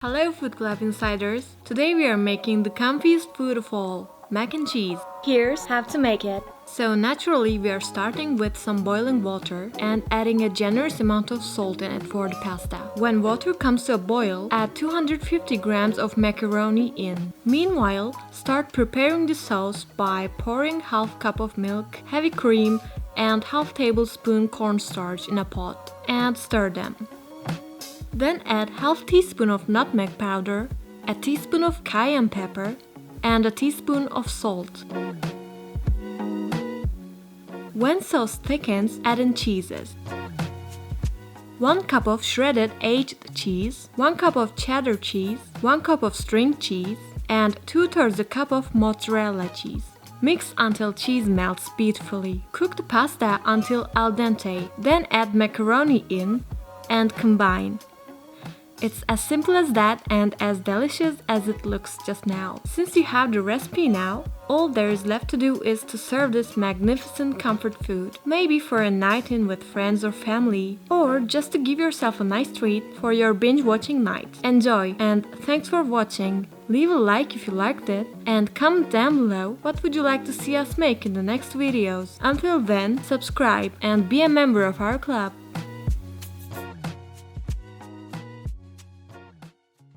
Hello Food Club Insiders! Today we are making the comfiest food of all, mac and cheese. Here's how to make it. So naturally we are starting with some boiling water and adding a generous amount of salt in it for the pasta. When water comes to a boil, add 250 grams of macaroni in. Meanwhile, start preparing the sauce by pouring half cup of milk, heavy cream and half tablespoon cornstarch in a pot and stir them. Then add half teaspoon of nutmeg powder, a teaspoon of cayenne pepper, and a teaspoon of salt. When sauce thickens, add in cheeses. 1 cup of shredded aged cheese, 1 cup of cheddar cheese, 1 cup of string cheese, and 2/3 a cup of mozzarella cheese. Mix until cheese melts beautifully. Cook the pasta until al dente, then add macaroni in and combine. It's as simple as that and as delicious as it looks just now. Since you have the recipe now, all there is left to do is to serve this magnificent comfort food, maybe for a night in with friends or family, or just to give yourself a nice treat for your binge-watching night. Enjoy, and thanks for watching. Leave a like if you liked it, and comment down below what would you like to see us make in the next videos. Until then, subscribe and be a member of our club.